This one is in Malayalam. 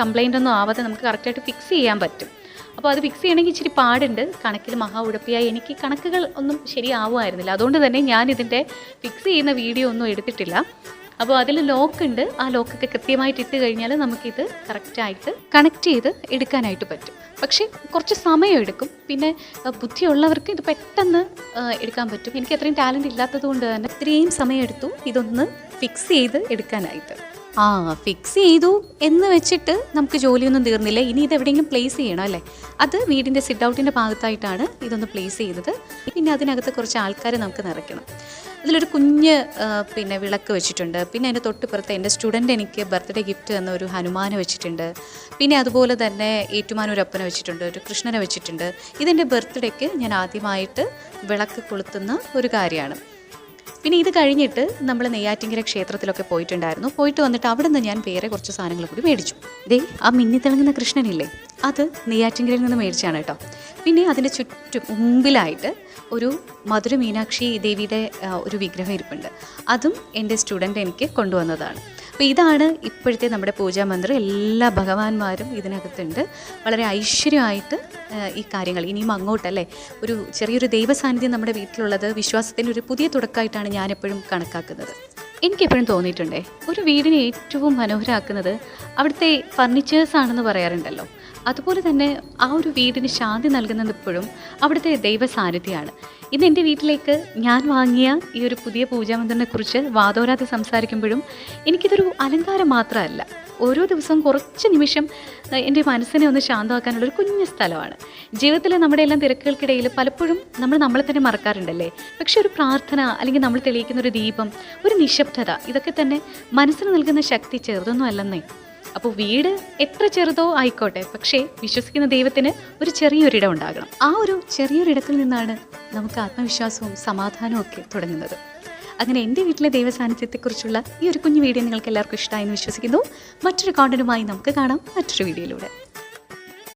കംപ്ലൈൻ്റ് ഒന്നും ആവാതെ നമുക്ക് കറക്റ്റായിട്ട് ഫിക്സ് ചെയ്യാൻ പറ്റും. അപ്പോൾ അത് ഫിക്സ് ചെയ്യണമെങ്കിൽ ഇച്ചിരി പാടുണ്ട്. കണക്കിൽ മഹാ ഉഴപ്പിയായി എനിക്ക് കണക്കുകൾ ഒന്നും ശരിയാവുമായിരുന്നില്ല. അതുകൊണ്ട് തന്നെ ഞാൻ ഇതിൻ്റെ ഫിക്സ് ചെയ്യുന്ന വീഡിയോ ഒന്നും എടുത്തിട്ടില്ല. അപ്പോൾ അതിൽ ലോക്കുണ്ട്. ആ ലോക്കൊക്കെ കൃത്യമായിട്ട് ഇട്ട് കഴിഞ്ഞാൽ നമുക്കിത് കറക്റ്റായിട്ട് കണക്ട് ചെയ്ത് എടുക്കാനായിട്ട് പറ്റും. പക്ഷേ കുറച്ച് സമയം എടുക്കും. പിന്നെ ബുദ്ധിയുള്ളവർക്ക് ഇത് പെട്ടെന്ന് എടുക്കാൻ പറ്റും. എനിക്ക് അത്രയും ടാലൻറ്റ് ഇല്ലാത്തത് കൊണ്ട് തന്നെ ഇത്രയും സമയം എടുത്തു ഇതൊന്ന് ഫിക്സ് ചെയ്ത് എടുക്കാനായിട്ട്. ഫിക്സ് ചെയ്തു എന്ന് വെച്ചിട്ട് നമുക്ക് ജോലിയൊന്നും തീർന്നില്ല. ഇനി ഇത് എവിടെയെങ്കിലും പ്ലേസ് ചെയ്യണം അല്ലേ? അത് വീടിൻ്റെ സിറ്റ് ഔട്ടിൻ്റെ ഭാഗത്തായിട്ടാണ് ഇതൊന്ന് പ്ലേസ് ചെയ്തത്. പിന്നെ അതിനകത്ത് കുറച്ച് ആൾക്കാരെ നമുക്ക് നിറയ്ക്കണം. അതിലൊരു കുഞ്ഞ് വിളക്ക് വെച്ചിട്ടുണ്ട്. പിന്നെ അതിൻ്റെ തൊട്ടുപുറത്ത് എൻ്റെ സ്റ്റുഡൻ്റ് എനിക്ക് ബർത്ത്ഡേ ഗിഫ്റ്റ് തന്ന ഒരു ഹനുമാനെ വെച്ചിട്ടുണ്ട്. പിന്നെ അതുപോലെ തന്നെ ഏറ്റുമാനൂരപ്പനെ വെച്ചിട്ടുണ്ട്, ഒരു കൃഷ്ണനെ വെച്ചിട്ടുണ്ട്. ഇതെൻ്റെ ബർത്ത്ഡേക്ക് ഞാൻ ആദ്യമായിട്ട് വിളക്ക് കൊളുത്തുന്ന ഒരു കാര്യമാണ്. പിന്നെ ഇത് കഴിഞ്ഞിട്ട് നമ്മൾ നെയ്യാറ്റിൻകര ക്ഷേത്രത്തിലൊക്കെ പോയിട്ടുണ്ടായിരുന്നു. പോയിട്ട് വന്നിട്ട് അവിടെ നിന്ന് ഞാൻ വേറെ കുറച്ച് സാധനങ്ങൾ കൂടി മേടിച്ചു. ആ മിന്നി തിളങ്ങുന്ന കൃഷ്ണനില്ലേ, അത് നെയ്യാറ്റിൻകരയിൽ നിന്ന് മേടിച്ചാണ് കേട്ടോ. പിന്നെ അതിൻ്റെ ചുറ്റും മുമ്പിലായിട്ട് ഒരു മധുര മീനാക്ഷി ദേവിയുടെ ഒരു വിഗ്രഹം ഇരിപ്പുണ്ട്. അതും എൻ്റെ സ്റ്റുഡൻ്റ് എനിക്ക് കൊണ്ടുവന്നതാണ്. അപ്പോൾ ഇതാണ് ഇപ്പോഴത്തെ നമ്മുടെ പൂജാമന്ത്രം. എല്ലാ ഭഗവാന്മാരും ഇതിനകത്തുണ്ട്. വളരെ ഐശ്വര്യമായിട്ട് ഈ കാര്യങ്ങൾ ഇനിയും അങ്ങോട്ടല്ലേ ഒരു ചെറിയൊരു ദൈവസാന്നിധ്യം നമ്മുടെ വീട്ടിലുള്ളത് വിശ്വാസത്തിൻ്റെ ഒരു പുതിയ തുടക്കമായിട്ടാണ് ഞാനെപ്പോഴും കണക്കാക്കുന്നത്. എനിക്കെപ്പോഴും തോന്നിയിട്ടുണ്ടേ, ഒരു വീടിനെ ഏറ്റവും മനോഹരമാക്കുന്നത് അവിടുത്തെ ഫർണിച്ചേഴ്സ് ആണെന്ന് പറയാറുണ്ടല്ലോ. അതുപോലെ തന്നെ ആ ഒരു വീടിന് ശാന്തി നൽകുന്നത് ഇപ്പോഴും അവിടുത്തെ ദൈവ സാന്നിധ്യമാണ്. ഇന്ന് എൻ്റെ വീട്ടിലേക്ക് ഞാൻ വാങ്ങിയ ഈ ഒരു പുതിയ പൂജാമന്ത്രിനെ കുറിച്ച് വാദോരാതെ സംസാരിക്കുമ്പോഴും എനിക്കിതൊരു അലങ്കാരം മാത്രമല്ല, ഓരോ ദിവസവും കുറച്ച് നിമിഷം എൻ്റെ മനസ്സിനെ ഒന്ന് ശാന്തമാക്കാനുള്ളൊരു കുഞ്ഞു സ്ഥലമാണ്. ജീവിതത്തിലെ നമ്മുടെ എല്ലാം തിരക്കുകൾക്കിടയിൽ പലപ്പോഴും നമ്മളെ തന്നെ മറക്കാറുണ്ടല്ലേ. പക്ഷെ ഒരു പ്രാർത്ഥന, അല്ലെങ്കിൽ നമ്മൾ തെളിയിക്കുന്ന ഒരു ദീപം, ഒരു നിശബ്ദത, ഇതൊക്കെ തന്നെ മനസ്സിന് നൽകുന്ന ശക്തി ചെറുതൊന്നും അല്ലെന്നേ. അപ്പോൾ വീട് എത്ര ചെറുതോ ആയിക്കോട്ടെ, പക്ഷേ വിശ്വസിക്കുന്ന ദൈവത്തിന് ഒരു ചെറിയൊരിടം ഉണ്ടാകണം. ആ ഒരു ചെറിയൊരിടത്തിൽ നിന്നാണ് നമുക്ക് ആത്മവിശ്വാസവും സമാധാനവും ഒക്കെ തുടങ്ങുന്നത്. അങ്ങനെ എൻ്റെ വീട്ടിലെ ദൈവസാന്നിധ്യത്തെക്കുറിച്ചുള്ള ഈ ഒരു കുഞ്ഞു വീഡിയോ നിങ്ങൾക്ക് എല്ലാവർക്കും ഇഷ്ടമായെന്ന് വിശ്വസിക്കുന്നു. മറ്റൊരു കോണ്ടന്റുമായി നമുക്ക് കാണാം മറ്റൊരു വീഡിയോയിലൂടെ.